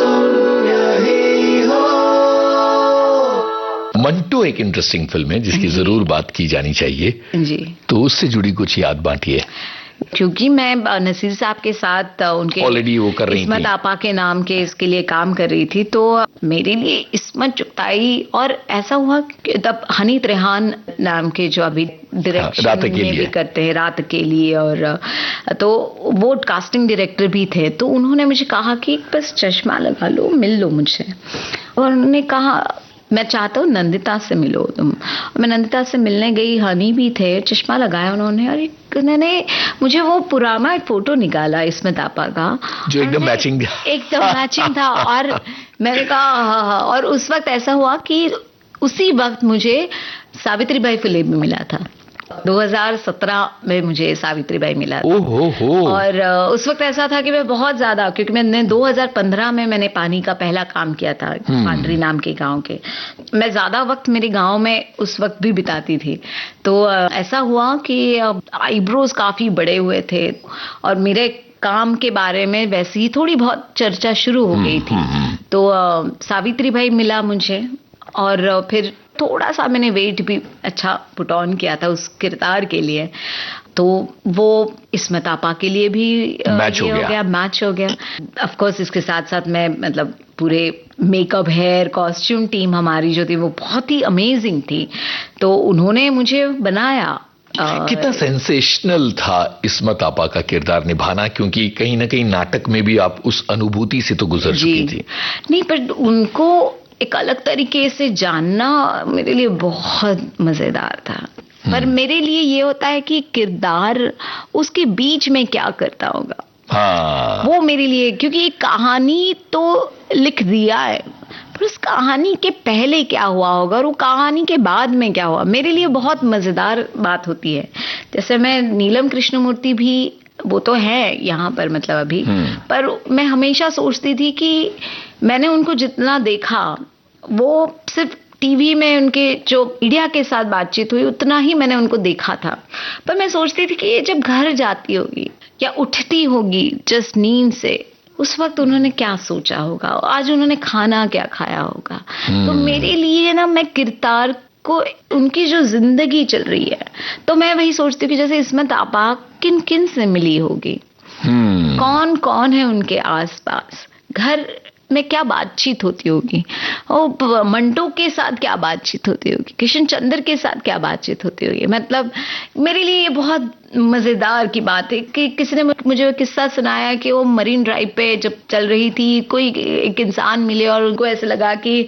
तुम नहीं हो, मंटो एक इंटरेस्टिंग फिल्म है जिसकी जरूर बात की जानी चाहिए, जी। तो उससे जुड़ी कुछ याद बांटिए। क्योंकि मैं नसीर साहब के साथ उनके ऑलरेडी वो कर रही इस्मत थी। आपा के नाम के इसके लिए काम कर रही थी, तो मेरे लिए इस्मत चुगताई और ऐसा हुआ कि तब हनीत रेहान नाम के जो अभी डायरेक्शन रात के में लिए भी करते हैं रात के लिए, और तो वो कास्टिंग डायरेक्टर भी थे, तो उन्होंने मुझे कहा कि बस चश्मा लगा लो, मिल लो मुझसे। और उन्होंने कहा मैं चाहता हूँ नंदिता से मिलो तुम। मैं नंदिता से मिलने गई, हनी भी थे, चश्मा लगाया उन्होंने, और उन्होंने मुझे वो पुराना एक फोटो निकाला स्मिता आपा का, जो एकदम मैचिंग एकदम मैचिंग था। और मैंने कहा, और उस वक्त ऐसा हुआ कि उसी वक्त मुझे सावित्रीबाई फुले भी मिला था। 2017 में मुझे सावित्रीबाई मिला था। और उस वक्त ऐसा था कि मैं बहुत ज्यादा, क्योंकि मैंने 2015 में मैंने पानी का पहला काम किया था पांडरी नाम के गांव के। मैं ज्यादा वक्त मेरे गांव में उस वक्त भी बिताती थी। तो ऐसा हुआ कि आईब्रोज काफी बड़े हुए थे और मेरे काम के बारे में वैसे ही थोड़ी बहुत चर्चा शुरू हो गई थी। तो सावित्रीबाई मिला मुझे, और फिर थोड़ा सा मैंने वेट भी अच्छा पुट ऑन किया था उस किरदार के लिए। तो वो स्मिता आपा के लिए भी मैच हो गया। ऑफ कोर्स इसके साथ साथ मैं मतलब पूरे मेकअप, हेयर, कॉस्ट्यूम टीम हमारी जो थी वो बहुत ही अमेजिंग थी। तो उन्होंने मुझे बनाया। कितना सेंसेशनल था स्मिता आपा का किरदार निभाना, क्योंकि कहीं ना कहीं नाटक में भी आप उस अनुभूति से तो गुजर चुकी थी। नहीं, पर उनको एक अलग तरीके से जानना मेरे लिए बहुत मजेदार था। पर मेरे लिए ये होता है कि किरदार उसके बीच में क्या करता होगा, वो मेरे लिए, क्योंकि एक कहानी तो लिख दिया है, पर उस कहानी के पहले क्या हुआ होगा और वो कहानी के बाद में क्या हुआ, मेरे लिए बहुत मजेदार बात होती है। जैसे मैं नीलम कृष्णमूर्ति भी, वो तो है यहाँ पर मतलब अभी, पर मैं हमेशा सोचती थी कि मैंने उनको जितना देखा वो सिर्फ टीवी में उनके जो मीडिया के साथ बातचीत हुई उतना ही मैंने उनको देखा था। पर मैं सोचती थी कि ये जब घर जाती होगी या उठती होगी जस्ट नींद से, उस वक्त उन्होंने क्या सोचा होगा, आज उन्होंने खाना क्या खाया होगा। तो मेरे लिए ना, मैं किरदार को, उनकी जो जिंदगी चल रही है, तो मैं वही सोचती हूँ कि जैसे स्मिता आपा किन किन से मिली होगी, कौन कौन है उनके आसपास, घर में क्या बातचीत होती होगी, और मंटो के साथ क्या बातचीत होती होगी, किशन चंद्र के साथ क्या बातचीत होती होगी। मतलब मेरे लिए ये बहुत मजेदार की बात है कि किसी ने मुझे किस्सा सुनाया कि वो मरीन ड्राइव पे जब चल रही थी, कोई एक इंसान मिले और उनको ऐसे लगा कि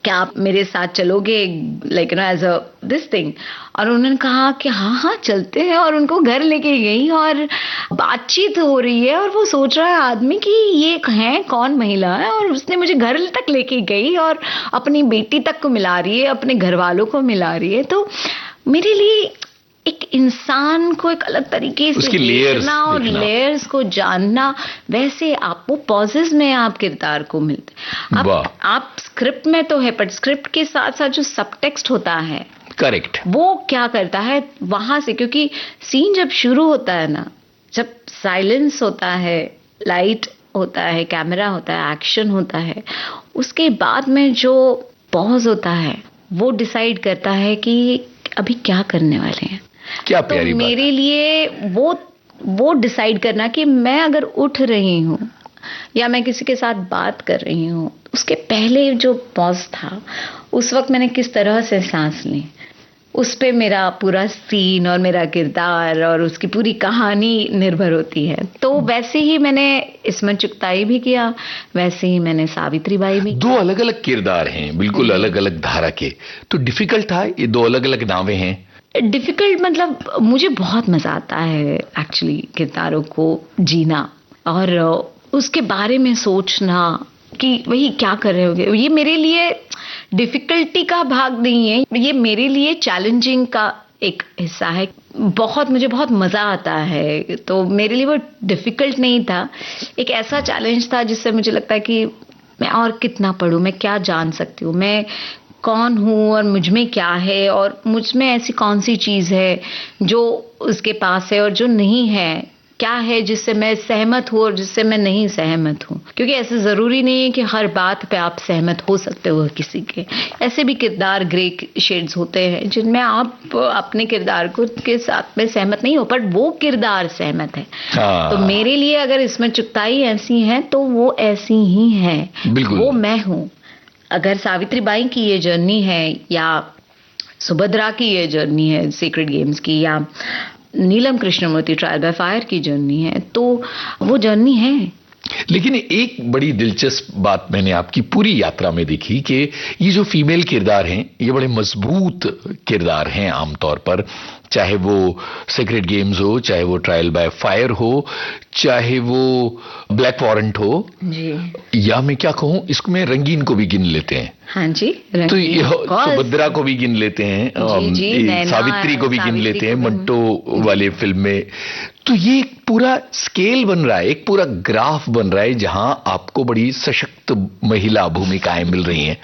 क्या आप मेरे साथ चलोगे, like you know as a this thing, और उन्होंने कहा कि हाँ चलते हैं, और उनको घर लेके गई और बातचीत हो रही है और वो सोच रहा है आदमी कि ये है कौन महिला है, और उसने मुझे घर तक लेके गई और अपनी बेटी तक को मिला रही है, अपने घर वालों को मिला रही है। तो मेरे लिए एक इंसान को एक अलग तरीके से देखना और लेयर्स को जानना, वैसे आप वो पॉजेस में आप किरदार को मिलते। आप स्क्रिप्ट में तो है, पर स्क्रिप्ट के साथ साथ जो सबटेक्स्ट होता है, करेक्ट, वो क्या करता है वहां से, क्योंकि सीन जब शुरू होता है ना, जब साइलेंस होता है, लाइट होता है, कैमरा होता है, एक्शन होता है, उसके बाद में जो पॉज होता है वो डिसाइड करता है कि अभी क्या करने वाले हैं। क्या प्यारी तो मेरे लिए वो डिसाइड करना कि मैं अगर उठ रही हूँ या मैं किसी के साथ बात कर रही हूँ, उसके पहले जो पॉज था उस वक्त मैंने किस तरह से सांस ली, उस पे मेरा पूरा सीन और मेरा किरदार और उसकी पूरी कहानी निर्भर होती है। तो वैसे ही मैंने इसमें चुगताई भी किया, वैसे ही मैंने सावित्रीबाई भी। दो अलग अलग किरदार हैं, बिल्कुल अलग अलग धारा के, तो डिफिकल्ट था, ये दो अलग अलग नावें हैं। डिफिकल्ट मतलब मुझे बहुत मजा आता है एक्चुअली किरदारों को जीना और उसके बारे में सोचना कि वही क्या कर रहे होगे। ये मेरे लिए डिफिकल्टी का भाग नहीं है, ये मेरे लिए चैलेंजिंग का एक हिस्सा है। मुझे बहुत मजा आता है, तो मेरे लिए वो डिफिकल्ट नहीं था, एक ऐसा चैलेंज था जिससे मुझे लगता है कि मैं और कितना पढूं, मैं क्या जान सकती हूँ, मैं कौन हूँ और मुझ में क्या है, और मुझ में ऐसी कौन सी चीज है जो उसके पास है और जो नहीं है, क्या है जिससे मैं सहमत हूँ और जिससे मैं नहीं सहमत हूँ। क्योंकि ऐसे जरूरी नहीं है कि हर बात पे आप सहमत हो सकते हो किसी के, ऐसे भी किरदार ग्रे शेड्स होते हैं जिनमें आप अपने किरदार के साथ में सहमत नहीं हो, पर वो किरदार सहमत है। तो मेरे लिए अगर इसमें चुगताई ऐसी है तो वो ऐसी ही है, वो मैं हूँ। अगर सावित्रीबाई की ये जर्नी है या सुभद्रा की ये जर्नी है सीक्रेट गेम्स की, या नीलम कृष्णमूर्ति ट्रायल बाय फायर की जर्नी है, तो वो जर्नी है। लेकिन एक बड़ी दिलचस्प बात मैंने आपकी पूरी यात्रा में देखी कि ये जो फीमेल किरदार हैं ये बड़े मजबूत किरदार हैं आमतौर पर, चाहे वो सीक्रेट गेम्स हो, चाहे वो ट्रायल बाय फायर हो, चाहे वो ब्लैक वारंट हो जी, या मैं क्या कहूं, इसको मैं रंगीन को भी गिन लेते हैं। हाँ जी, तो ये सुभद्रा को भी गिन लेते हैं, सावित्री को भी गिन लेते हैं मंटो वाले फिल्म में। तो ये एक पूरा स्केल बन रहा है, एक पूरा ग्राफ बन रहा है जहां आपको बड़ी सशक्त महिला भूमिकाएं मिल रही हैं।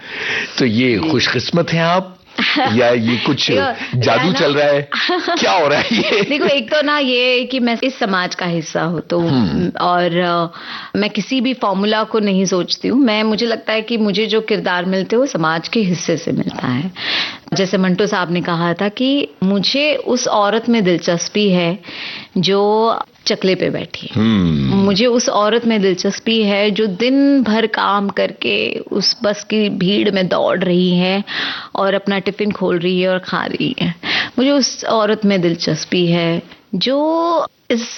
तो ये खुशकिस्मत हैं आप या ये कुछ जादू चल रहा है, क्या हो रहा है ये? देखो, एक तो ना ये कि मैं इस समाज का हिस्सा हूँ तो और मैं किसी भी फॉर्मूला को नहीं सोचती हूँ। मुझे लगता है कि मुझे जो किरदार मिलते हैं वो समाज के हिस्से से मिलता है। जैसे मंटो साहब ने कहा था कि मुझे उस औरत में दिलचस्पी है जो चकले पे बैठी है, मुझे उस औरत में दिलचस्पी है जो दिन भर काम करके उस बस की भीड़ में दौड़ रही है और अपना टिफिन खोल रही है और खा रही है। मुझे उस औरत में दिलचस्पी है जो इस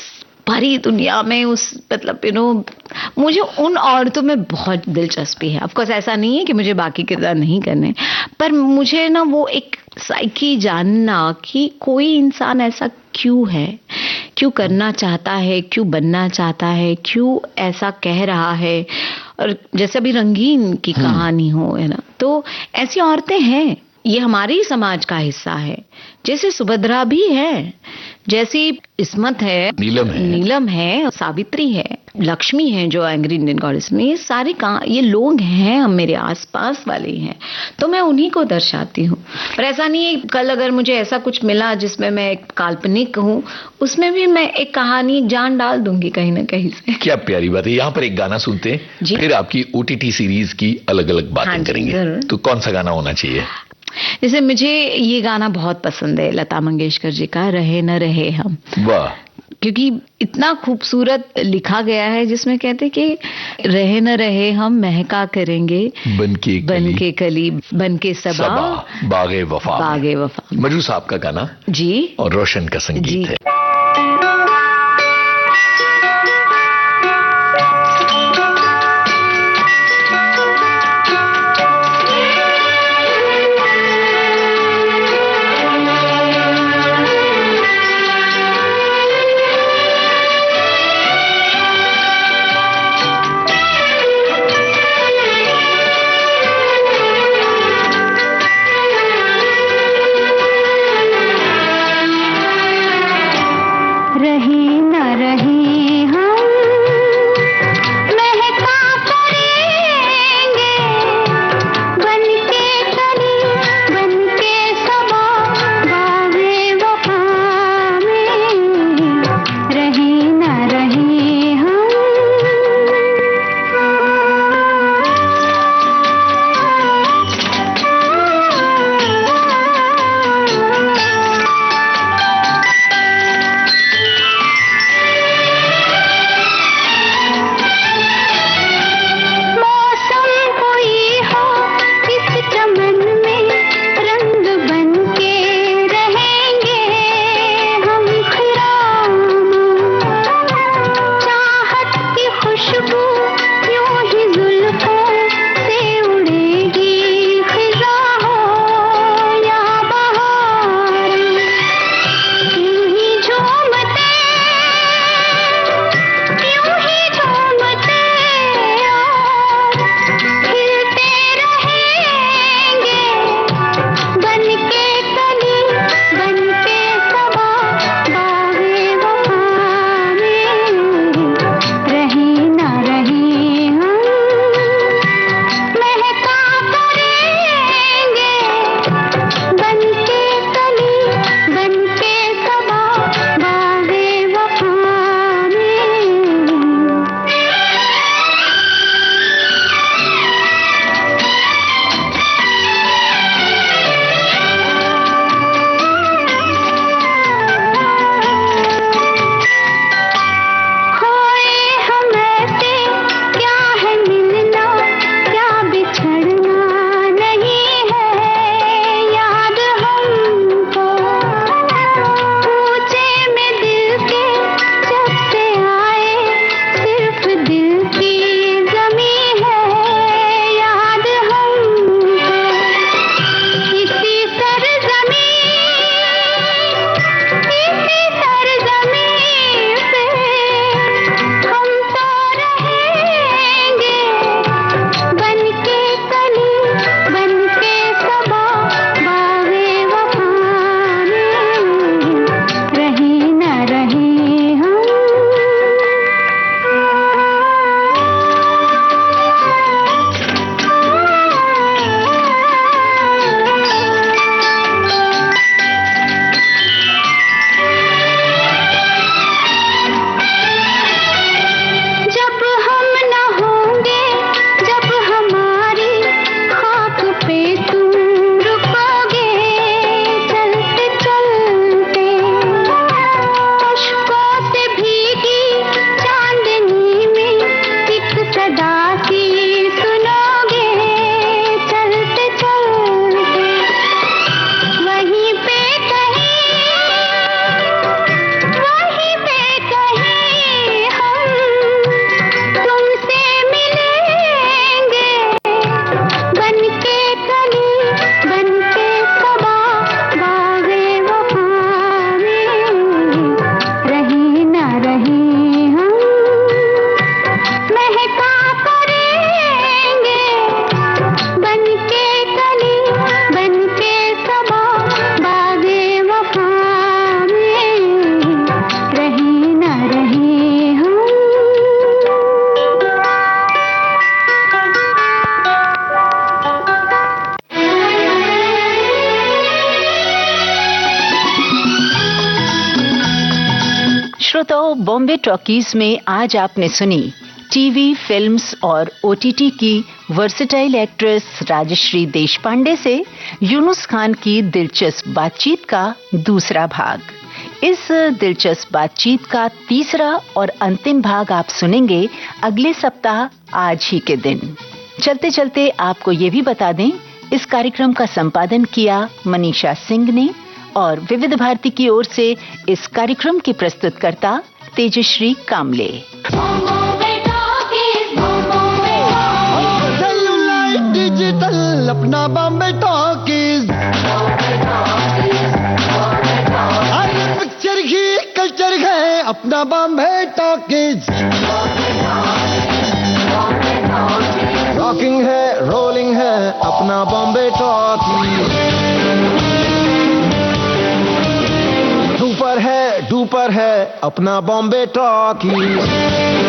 भरी दुनिया में मुझे उन औरतों में बहुत दिलचस्पी है। ऑफ कोर्स ऐसा नहीं है कि मुझे बाकी किरदार नहीं करने, पर मुझे ना वो एक साइकी जानना कि कोई इंसान ऐसा क्यों है, क्यों करना चाहता है, क्यों बनना चाहता है, क्यों ऐसा कह रहा है। और जैसे अभी रंगीन की कहानी हो, है ना, तो ऐसी औरतें हैं, ये हमारे ही समाज का हिस्सा है। जैसे सुभद्रा भी है, जैसी इस्मत है, नीलम है, सावित्री है, लक्ष्मी है जो एंग्री इंडियन गॉडेस में, ये सारे ये लोग हैं, हम मेरे आसपास वाले ही हैं, तो मैं उन्हीं को दर्शाती हूँ। पर ऐसा नहीं है कल अगर मुझे ऐसा कुछ मिला जिसमें मैं एक काल्पनिक हूँ, उसमें भी मैं एक कहानी जान डाल दूंगी कहीं ना कहीं से। क्या प्यारी बात है। यहाँ पर एक गाना सुनते हैं, फिर आपकी OTT सीरीज की अलग अलग बातें करेंगे। तो कौन सा गाना होना चाहिए? जैसे मुझे ये गाना बहुत पसंद है, लता मंगेशकर जी का, रहे न रहे हम। वाह, क्योंकि इतना खूबसूरत लिखा गया है जिसमें कहते कि रहे न रहे हम महका करेंगे बनके कली बनके सबा बागे वफा। मजरू साहब का गाना जी, और रोशन का संगीत है। रहे बॉम्बे टॉकीज में आज आपने सुनी टीवी, फिल्म्स और ओटीटी की वर्सेटाइल एक्ट्रेस राजश्री देशपांडे से यूनुस खान की दिलचस्प बातचीत का दूसरा भाग। इस दिलचस्प बातचीत का तीसरा और अंतिम भाग आप सुनेंगे अगले सप्ताह आज ही के दिन। चलते चलते आपको ये भी बता दें, इस कार्यक्रम का संपादन किया मनीषा सिंह ने और विविध भारती की ओर से इस कार्यक्रम की प्रस्तुतकर्ता तेजश्री कामले। डिजिटल अपना बॉम्बे टॉकीज, हर पिक्चर ही कल्चर है अपना बॉम्बे टॉकीज। रॉकिंग है, रोलिंग है अपना बॉम्बे टॉकीज। सुपर है, डुपर है अपना बॉम्बे टॉकीज।